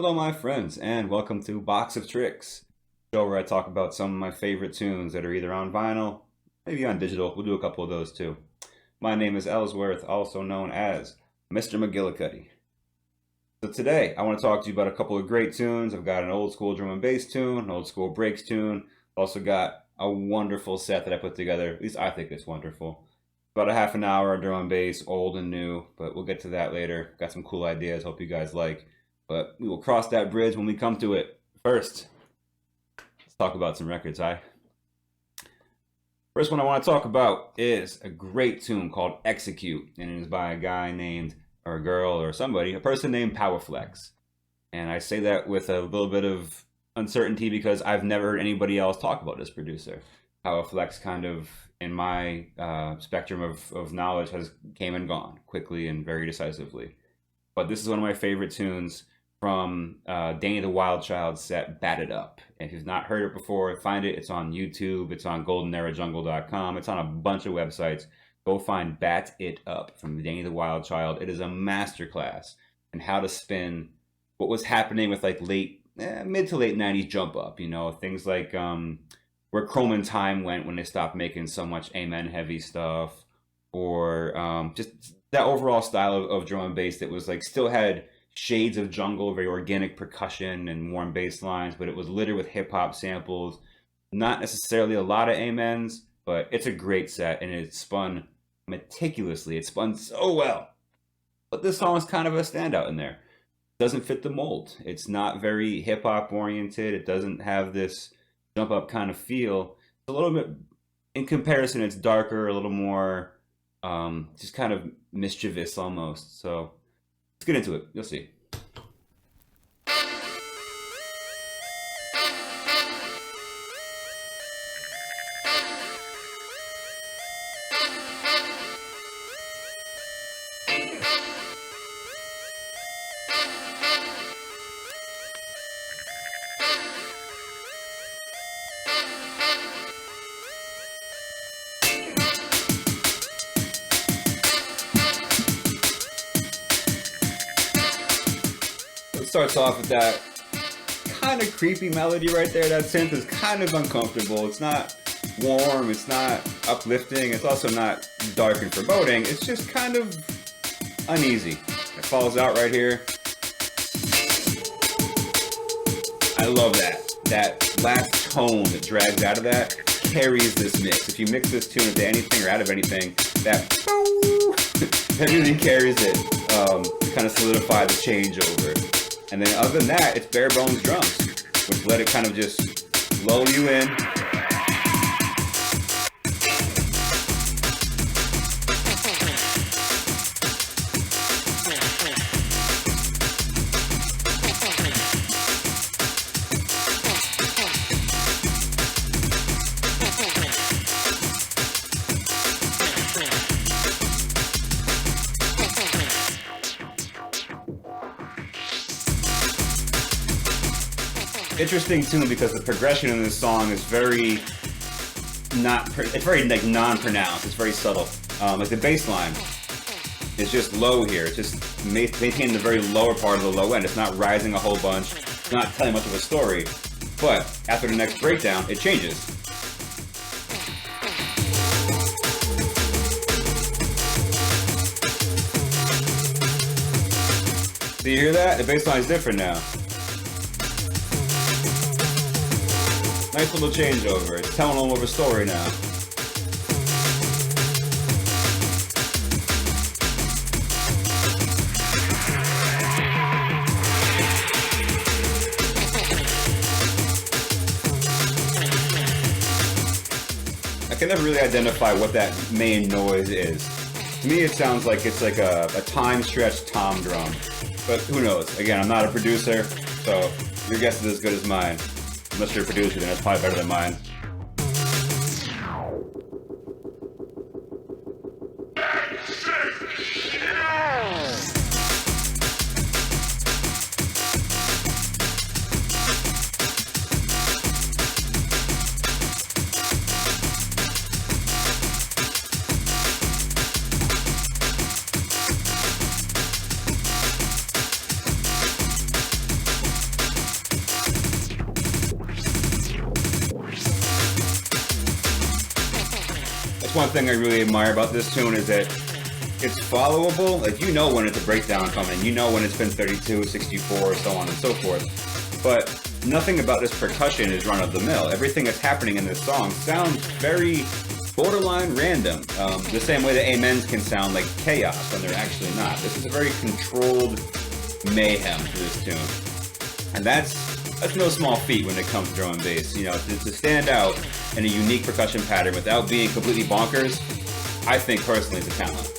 Hello, my friends, and welcome to Box of Tricks, show where I talk about some of my favorite tunes that are either on vinyl, maybe on digital. We'll do a couple of those too. My name is Ellsworth, also known as Mr. McGillicuddy. So today, I want to talk to you about a couple of great tunes. I've got an old school drum and bass tune, an old school breaks tune. Also got a wonderful set that I put together. At least I think it's wonderful. About a half an hour of drum and bass, old and new, but we'll get to that later. Got some cool ideas, hope you guys like. But we will cross that bridge when we come to it. First, let's talk about some records, hi? First one I want to talk about is a great tune called Execute, and it is by a guy named, or a girl, or somebody, a person named Powaflex. And I say that with a little bit of uncertainty because I've never heard anybody else talk about this producer. Powaflex kind of, in my spectrum of knowledge, has came and gone quickly and very decisively. But this is one of my favorite tunes from Danny the Wildchild's set, Bat It Up. And if you've not heard it before, find it. It's on YouTube. It's on goldenerajungle.com. It's on a bunch of websites. Go find Bat It Up from Danny the Wildchild. It is a masterclass in how to spin what was happening with like mid to late 90s jump up. You know, things like where Chrome and Time went when they stopped making so much Amen heavy stuff, or just that overall style of drum and bass that was like still had shades of jungle, very organic percussion and warm bass lines, but it was littered with hip hop samples. Not necessarily a lot of amens, but it's a great set and it's spun meticulously. It's spun so well. But this song is kind of a standout in there. It doesn't fit the mold. It's not very hip hop oriented. It doesn't have this jump up kind of feel. It's a little bit, in comparison, it's darker, a little more just kind of mischievous almost. So let's get into it. You'll see. Starts off with that kind of creepy melody right there. That synth is kind of uncomfortable. It's not warm, it's not uplifting, it's also not dark and foreboding. It's just kind of uneasy. It falls out right here. I love that. That last tone that drags out of that carries this mix. If you mix this tune into anything or out of anything, that that really carries it to kind of solidify the changeover. And then other than that, it's bare bones drums, which let it kind of just lull you in. Interesting tune because the progression in this song is very it's very like non-pronounced. It's very subtle. Like the bass line is just low here. It's just maintaining the very lower part of the low end. It's not rising a whole bunch. It's not telling much of a story. But after the next breakdown, it changes. Do you hear that? The bass line is different now. Nice little changeover. It's telling a little more of a story now. I can never really identify what that main noise is. To me, it sounds like it's like a time-stretched tom drum. But who knows? Again, I'm not a producer, so your guess is as good as mine. Unless you're a producer, then it's probably better than mine. one thing I really admire about this tune is that it's followable. Like, you know when it's a breakdown coming, you know when it's been 32, 64, so on and so forth. But nothing about this percussion is run of the mill. Everything that's happening in this song sounds very borderline random. The same way that amens can sound like chaos when they're actually not. This is a very controlled mayhem to this tune. And that's no small feat when it comes to drum and bass. You know, to stand out in a unique percussion pattern without being completely bonkers, I think personally is a talent.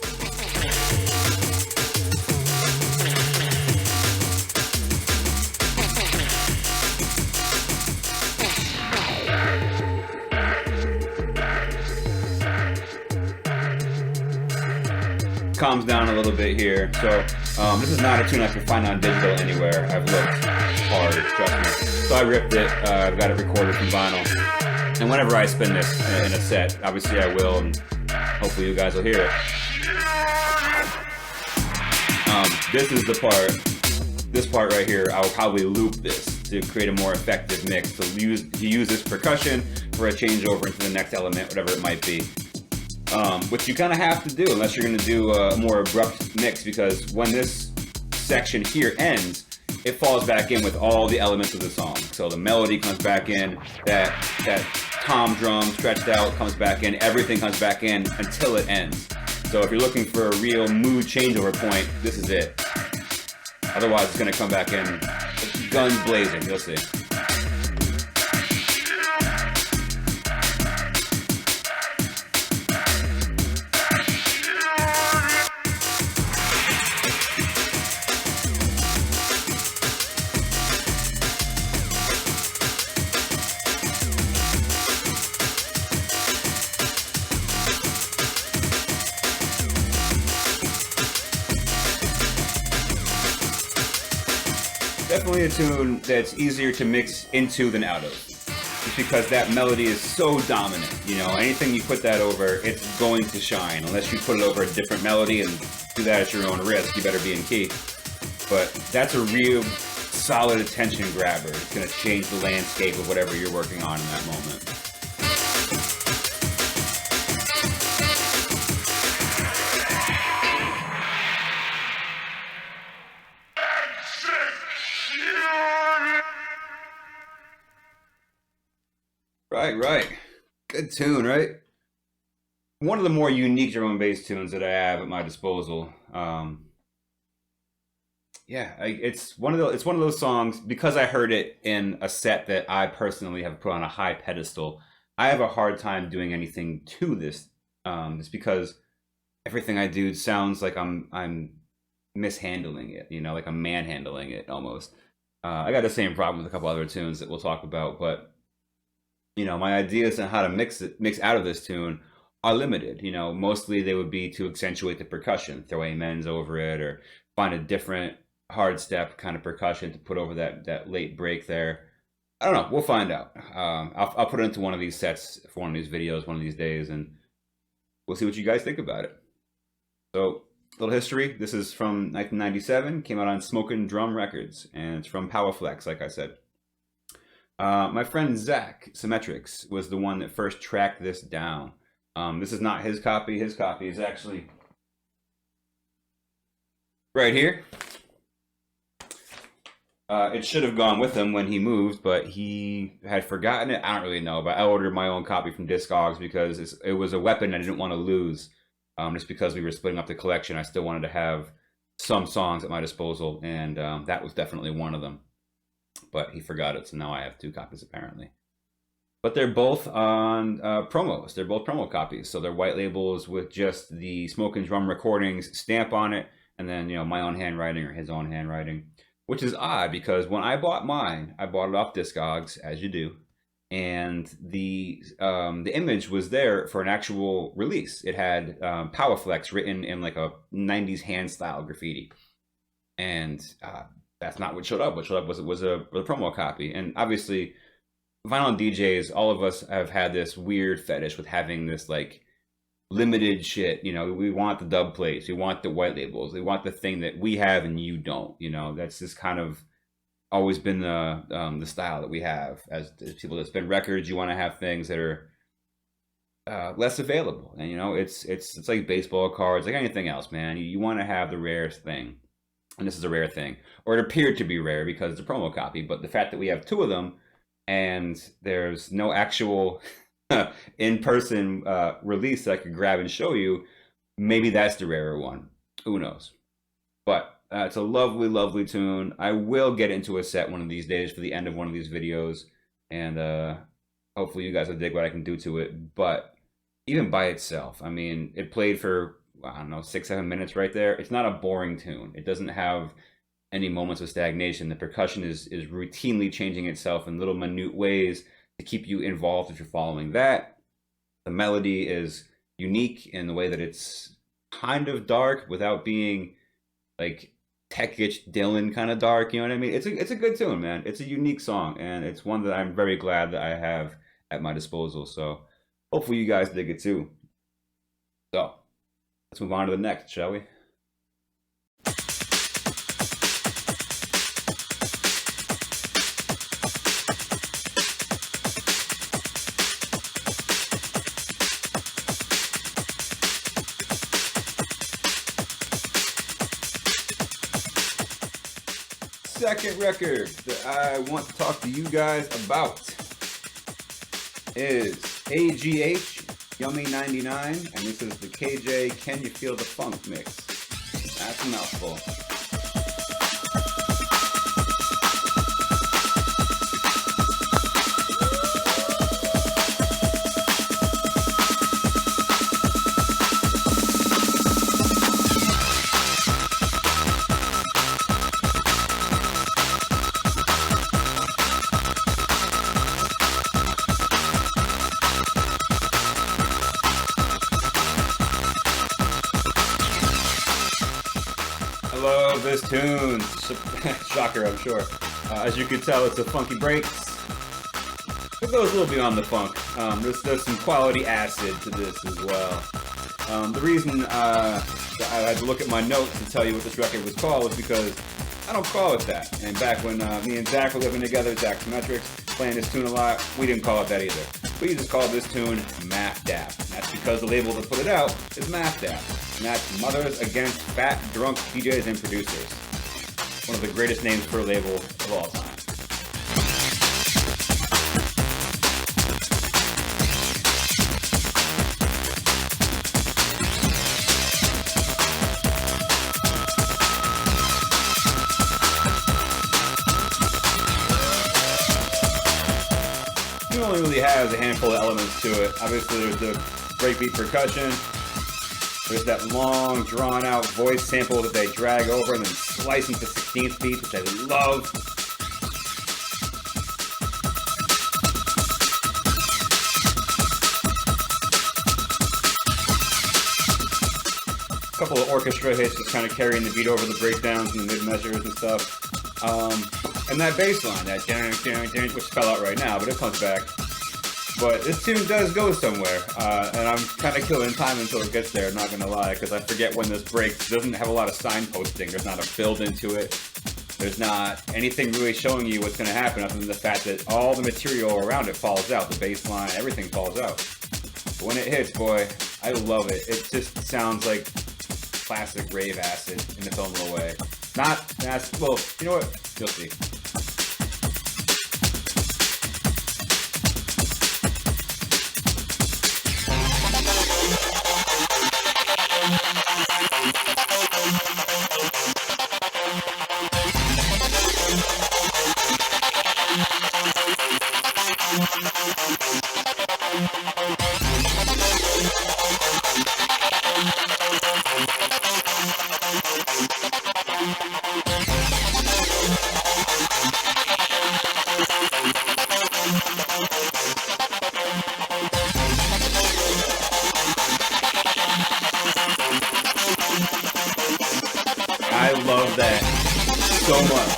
Calms down a little bit here. So this is not a tune I can find on digital anywhere. I've looked hard, trust me. So I ripped it, I've got it recorded from vinyl. And whenever I spin this in a set, obviously I will, and hopefully you guys will hear it. This is the part, this part right here, I'll probably loop this to create a more effective mix. To use this percussion for a changeover into the next element, whatever it might be. Which you kind of have to do unless you're going to do a more abrupt mix, because when this section here ends, it falls back in with all the elements of the song. So the melody comes back in, that tom drum stretched out comes back in, everything comes back in until it ends. So if you're looking for a real mood changeover point, this is it. Otherwise, it's going to come back in guns blazing, you'll see. Definitely a tune that's easier to mix into than out of. Just because that melody is so dominant. You know, anything you put that over, it's going to shine. Unless you put it over a different melody and do that at your own risk, you better be in key. But that's a real solid attention grabber. It's going to change the landscape of whatever you're working on in that moment. Right. Good tune, right? One of the more unique drum and bass tunes that I have at my disposal. It's one of those songs, because I heard it in a set that I personally have put on a high pedestal. I have a hard time doing anything to this. It's because everything I do sounds like I'm mishandling it. You know, like I'm manhandling it almost. I got the same problem with a couple other tunes that we'll talk about, but you know, my ideas on how to mix out of this tune are limited. You know, mostly they would be to accentuate the percussion, throw amens over it, or find a different hard step kind of percussion to put over that late break there. I don't know. We'll find out. I'll put it into one of these sets for one of these videos one of these days, and we'll see what you guys think about it. So, little history. This is from 1997. Came out on Smokin' Drum Records, and it's from Powaflex, like I said. My friend Zach Symmetrics was the one that first tracked this down. This is not his copy. His copy is actually right here. It should have gone with him when he moved, but he had forgotten it. I don't really know, but I ordered my own copy from Discogs because it was a weapon I didn't want to lose. Just because we were splitting up the collection, I still wanted to have some songs at my disposal, and that was definitely one of them. But he forgot it, so now I have two copies apparently. But they're both on promos. They're both promo copies, so they're white labels with just the Smokin' Drum Recordings stamp on it, and then, you know, my own handwriting or his own handwriting, which is odd because when I bought mine, I bought it off Discogs, as you do, and the image was there for an actual release. It had Powaflex written in like a 90s hand style graffiti, and that's not what showed up. What showed up was a promo copy. And obviously, vinyl DJs, all of us have had this weird fetish with having this like limited shit. You know, we want the dub plates, we want the white labels, we want the thing that we have and you don't. You know, that's just kind of always been the style that we have as people that spin records. You want to have things that are less available. And you know, it's like baseball cards, like anything else, man. You want to have the rarest thing, and this is a rare thing, or it appeared to be rare because it's a promo copy. But the fact that we have two of them, and there's no actual in-person release that I could grab and show you, maybe that's the rarer one. Who knows? But it's a lovely, lovely tune. I will get into a set one of these days for the end of one of these videos, and hopefully you guys will dig what I can do to it. But even by itself, I mean, it played for, I don't know, 6-7 minutes right there. It's not a boring tune. It doesn't have any moments of stagnation. The percussion is routinely changing itself in little minute ways to keep you involved if you're following that. The melody is unique in the way that it's kind of dark without being like tech-ish Dylan kind of dark, you know what I mean? It's a good tune, man. It's a unique song, and it's one that I'm very glad that I have at my disposal. So hopefully you guys dig it too. So let's move on to the next, shall we? Second record that I want to talk to you guys about is AGH Yummy 99, and this is the KJ Can You Feel the Funk mix. That's a mouthful. This tune, shocker, I'm sure. As you can tell, it's a funky breaks. It goes a little beyond the funk. There's some quality acid to this as well. The reason I had to look at my notes to tell you what this record was called was because I don't call it that. And back when me and Zach were living together, Zach Symmetrics, playing this tune a lot, we didn't call it that either. We just called this tune Math Dap. And that's because the label that put it out is Math Dap. And that's Mothers Against Fat Drunk DJs and Producers. One of the greatest names for a label of all time. It only really has a handful of elements to it. Obviously, there's the breakbeat percussion. There's that long, drawn-out voice sample that they drag over and then slice into 16th beats, which I love. A couple of orchestra hits just kind of carrying the beat over the breakdowns and the mid-measures and stuff. And that bass line, that dun, which fell out right now, but it comes back. But this tune does go somewhere, and I'm kind of killing time until it gets there, I'm not going to lie, because I forget when this breaks. It doesn't have a lot of signposting. There's not a build into it. There's not anything really showing you what's going to happen other than the fact that all the material around it falls out. The bass line, everything falls out. But when it hits, boy, I love it. It just sounds like classic rave acid in its own little way. Not acid, well, you know what? You'll see. I love that so much.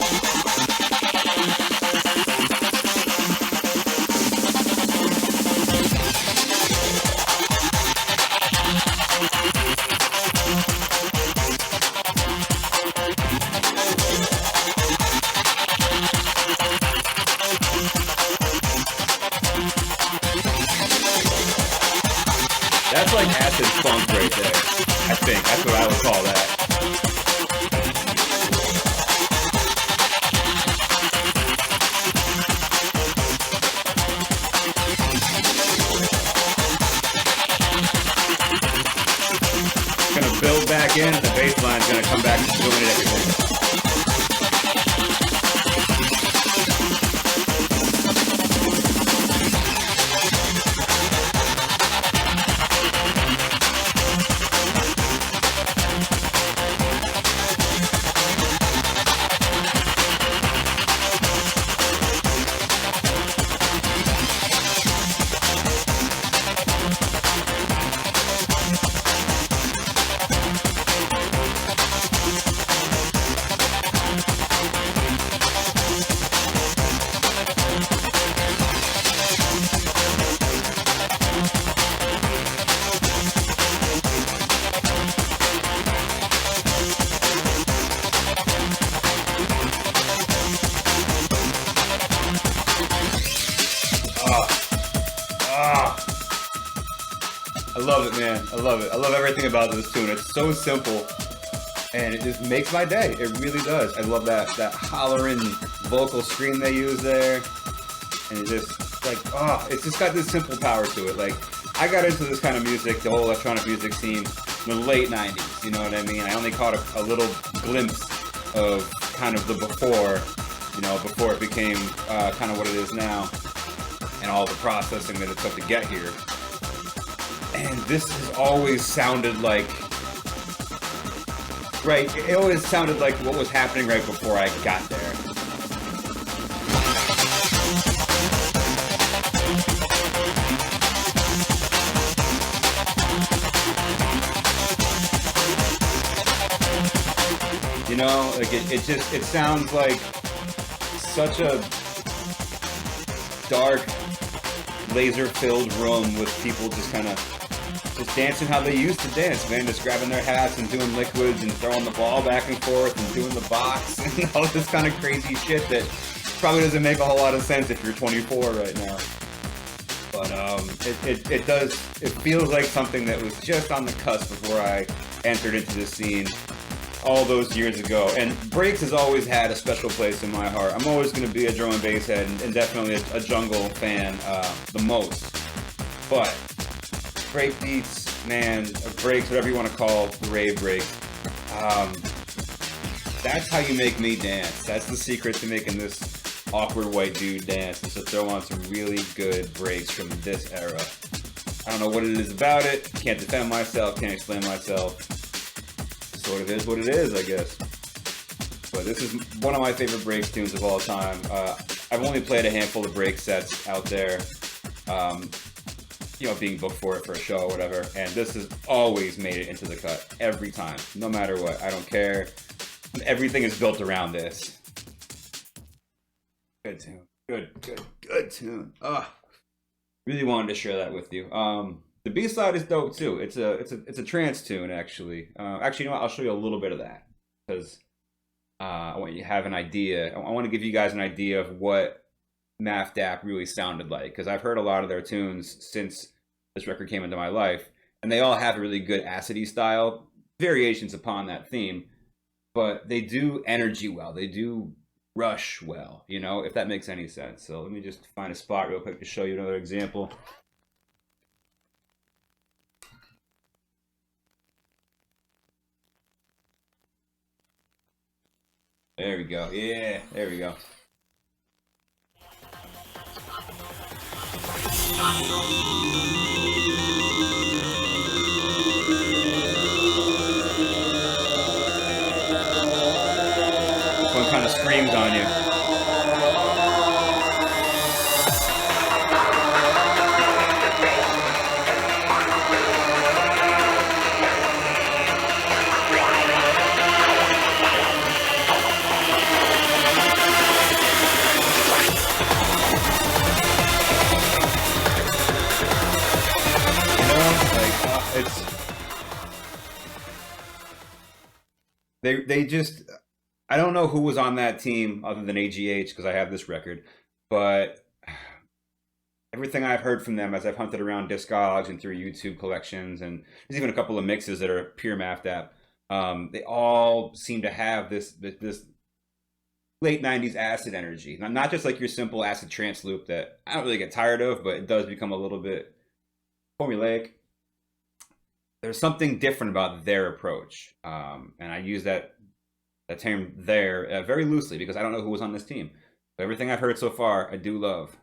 That's like acid funk right there. I think that's what I would call that. Gonna build back in, the bass line's gonna come back and doing it everything. I love it, man. I love it. I love everything about this tune. It's so simple, and it just makes my day. It really does. I love that hollering vocal scream they use there, and it just like it's just got this simple power to it. Like I got into this kind of music, the whole electronic music scene, in the late '90s. You know what I mean? I only caught a little glimpse of kind of the before, before it became kind of what it is now, and all the processing that it took to get here. And this has always sounded like, it always sounded like what was happening right before I got there. Like it sounds like such a dark, laser-filled room with people just kind of dancing how they used to dance, man. Just grabbing their hats and doing liquids and throwing the ball back and forth and doing the box and all this kind of crazy shit that probably doesn't make a whole lot of sense if you're 24 right now. But it feels like something that was just on the cusp before I entered into the scene all those years ago. And breaks has always had a special place in my heart. I'm always going to be a drum and bass head and definitely a jungle fan the most. But break beats, man, breaks, whatever you want to call the rave breaks, that's how you make me dance. That's the secret to making this awkward white dude dance, is to throw on some really good breaks from this era. I don't know what it is about it, can't defend myself, can't explain myself. Sort of is what it is, I guess. But this is one of my favorite breaks tunes of all time. I've only played a handful of break sets out there, being booked for it for a show or whatever, and this has always made it into the cut every time, no matter what. I don't care. Everything is built around this. Good tune. Good tune. Really wanted to share that with you. The B-side is dope too. It's a trance tune, actually. Actually, you know what? I'll show you a little bit of that, because I want you to have an idea. I want to give you guys an idea of what Math Dap really sounded like, because I've heard a lot of their tunes since this record came into my life, and they all have a really good acidy style, variations upon that theme, but they do energy well. They do rush well, if that makes any sense. So let me just find a spot real quick to show you another example. There we go. Yeah, there we go. One kind of screams on you. They just, I don't know who was on that team other than AGH, because I have this record, but everything I've heard from them as I've hunted around Discogs and through YouTube collections, and there's even a couple of mixes that are pure mapped app. They all seem to have this late 90s acid energy. Not just like your simple acid trance loop that I don't really get tired of, but it does become a little bit formulaic. There's something different about their approach. And I use that term there very loosely because I don't know who was on this team. But everything I've heard so far, I do love.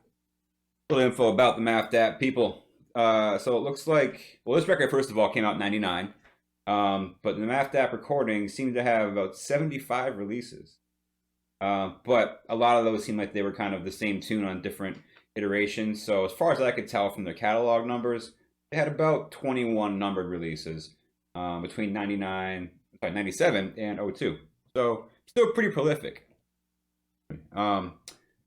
A little info about the Mapped App people. So it looks like, well, this record, first of all, came out in 99. But the Mapped App recordings seem to have about 75 releases. But a lot of those seem like they were kind of the same tune on different iterations. So as far as I could tell from their catalog numbers, they had about 21 numbered releases between 97 and 02. So still pretty prolific.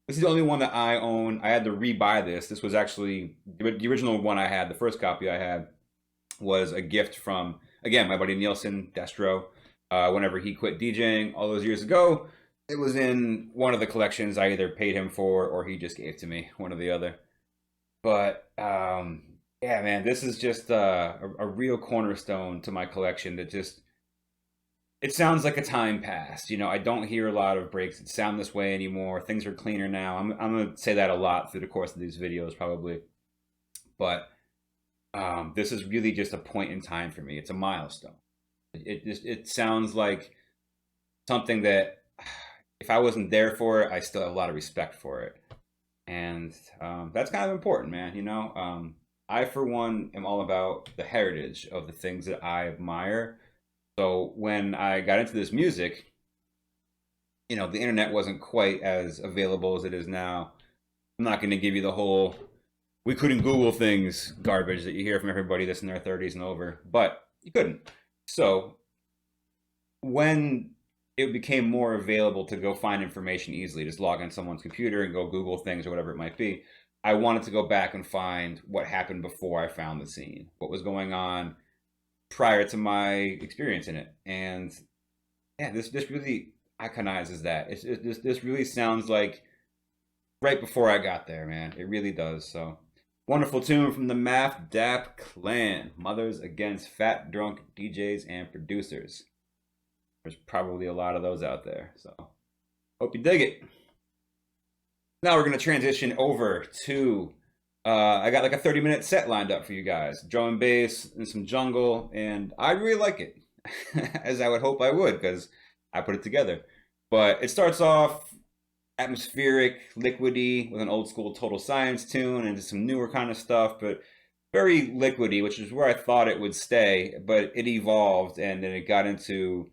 This is the only one that I own. I had to rebuy this. This was actually the original one I had. The first copy I had was a gift from, again, my buddy Nielsen Destro. Whenever he quit DJing all those years ago, it was in one of the collections I either paid him for or he just gave to me, one or the other. But yeah, man, this is just a real cornerstone to my collection that just, it sounds like a time past. You know, I don't hear a lot of breaks that sound this way anymore. Things are cleaner now. I'm going to say that a lot through the course of these videos, probably. But this is really just a point in time for me. It's a milestone. It sounds like something that if I wasn't there for it, I still have a lot of respect for it. And that's kind of important, man. You know, I, for one, am all about the heritage of the things that I admire. So when I got into this music, you know, the internet wasn't quite as available as it is now. I'm not going to give you the whole we couldn't Google things garbage that you hear from everybody that's in their 30s and over, but you couldn't. So when it became more available to go find information easily, just log on someone's computer and go Google things or whatever it might be, I wanted to go back and find what happened before I found the scene, what was going on prior to my experience in it. And yeah, this really iconizes that. This really sounds like right before I got there, man. It really does. So wonderful tune from the Math Dap Clan, Mothers Against Fat Drunk DJs and Producers. There's probably a lot of those out there, so hope you dig it. Now we're going to transition over to I got like a 30-minute set lined up for you guys. Drum and bass and some jungle, and I really like it, as I would hope I would, because I put it together. But it starts off atmospheric, liquidy, with an old school Total Science tune and some newer kind of stuff, but very liquidy, which is where I thought it would stay, but it evolved, and then it got into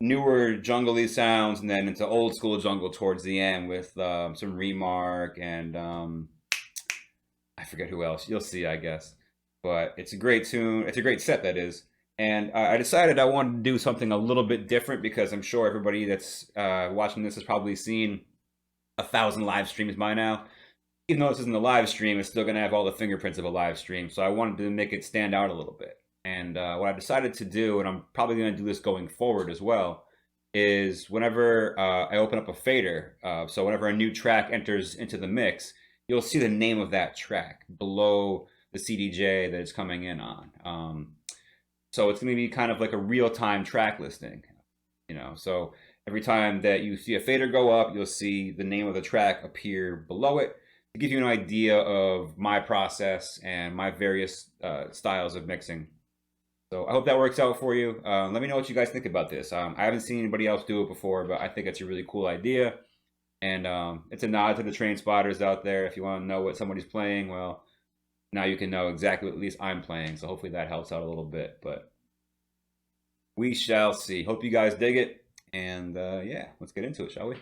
newer jungly sounds, and then into old school jungle towards the end with some Remarc and I forget who else. You'll see, I guess. But it's a great tune. It's a great set, that is. And I decided I wanted to do something a little bit different because I'm sure everybody that's watching this has probably seen 1,000 live streams by now. Even though this isn't a live stream, it's still going to have all the fingerprints of a live stream. So I wanted to make it stand out a little bit. And what I decided to do, and I'm probably going to do this going forward as well, is whenever I open up a fader, so whenever a new track enters into the mix, you'll see the name of that track below the CDJ that it's coming in on. So it's going to be kind of like a real-time track listing, you know. So every time that you see a fader go up, you'll see the name of the track appear below it to give you an idea of my process and my various styles of mixing. So I hope that works out for you. Let me know what you guys think about this. I haven't seen anybody else do it before, but I think it's a really cool idea. And it's a nod to the train spotters out there. If you want to know what somebody's playing, well, now you can know exactly what at least I'm playing. So hopefully that helps out a little bit. But we shall see. Hope you guys dig it. And yeah, let's get into it, shall we?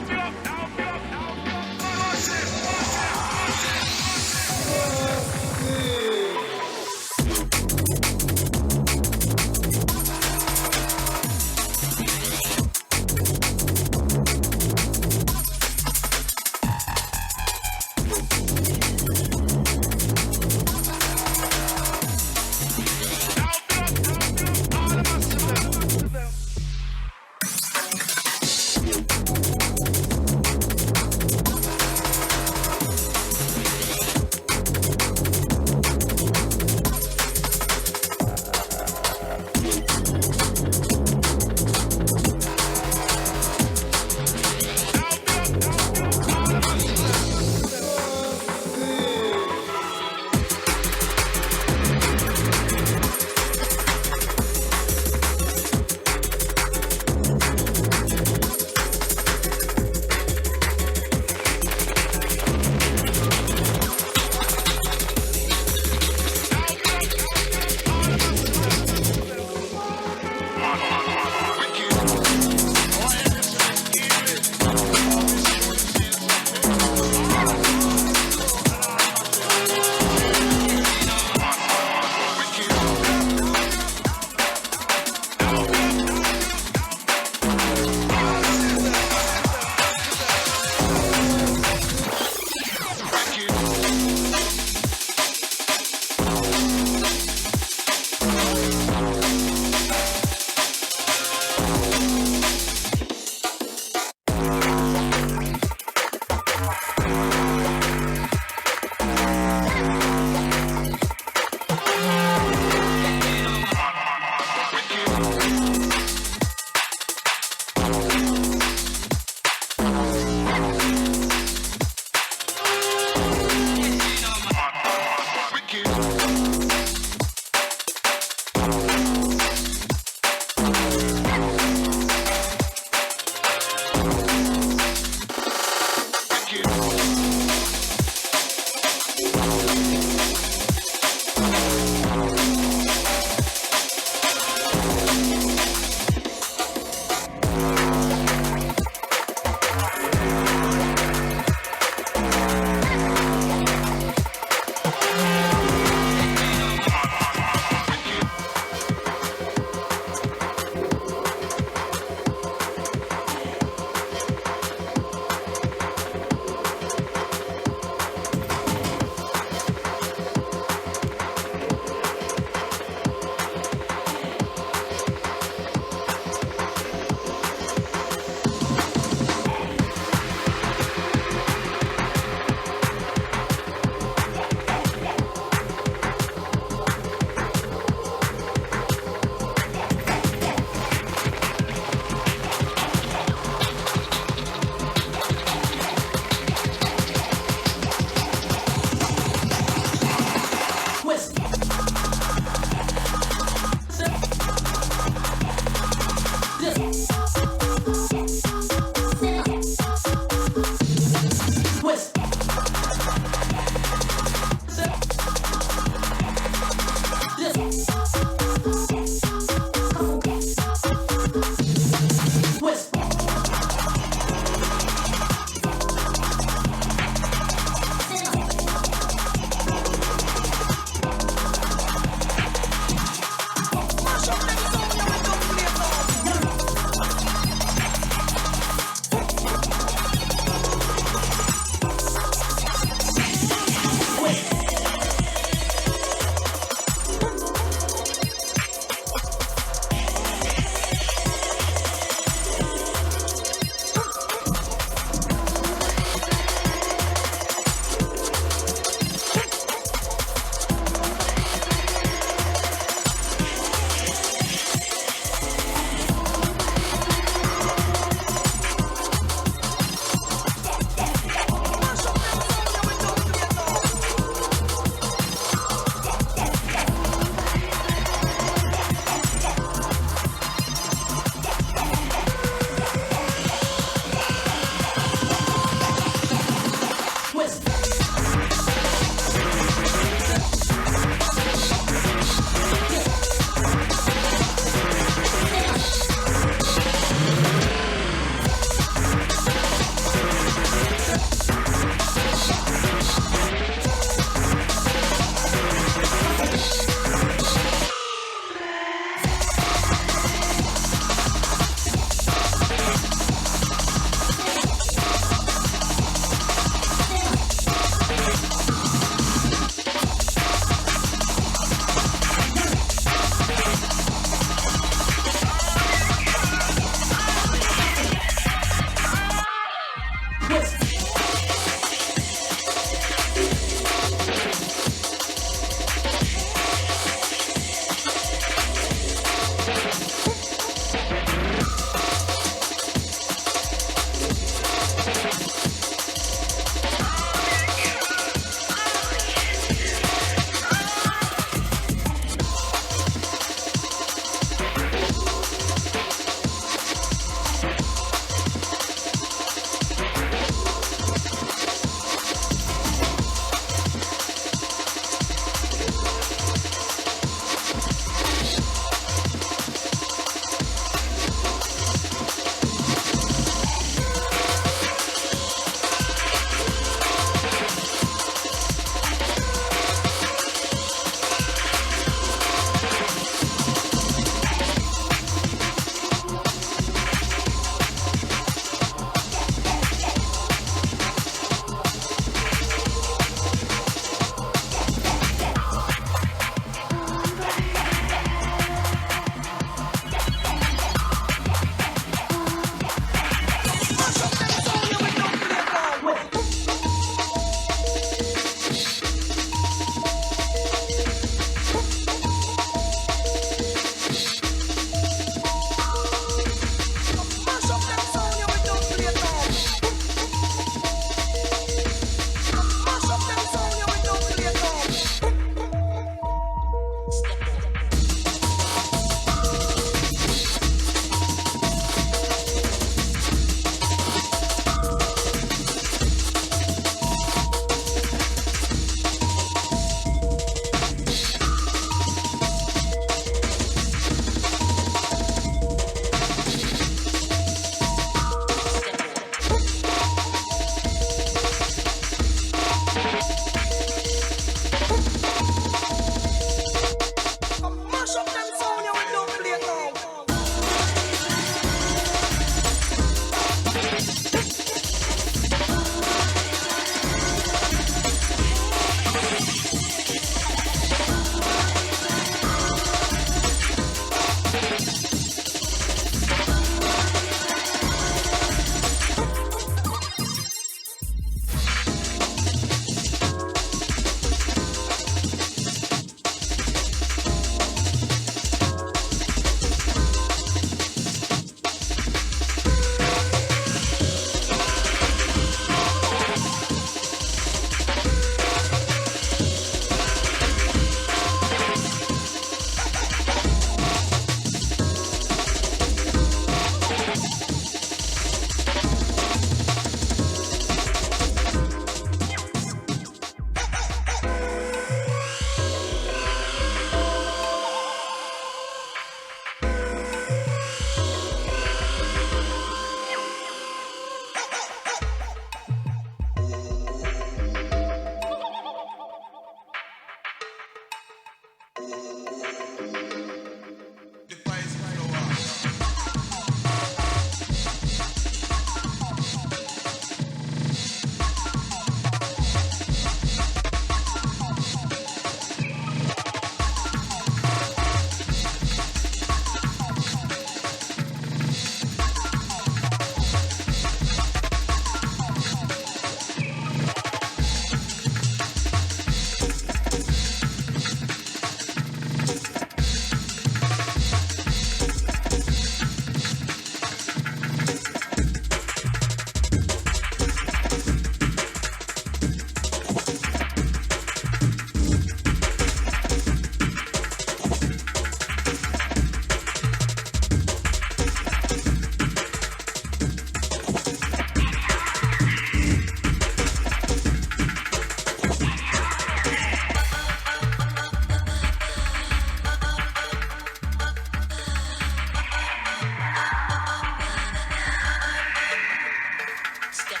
Step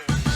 on.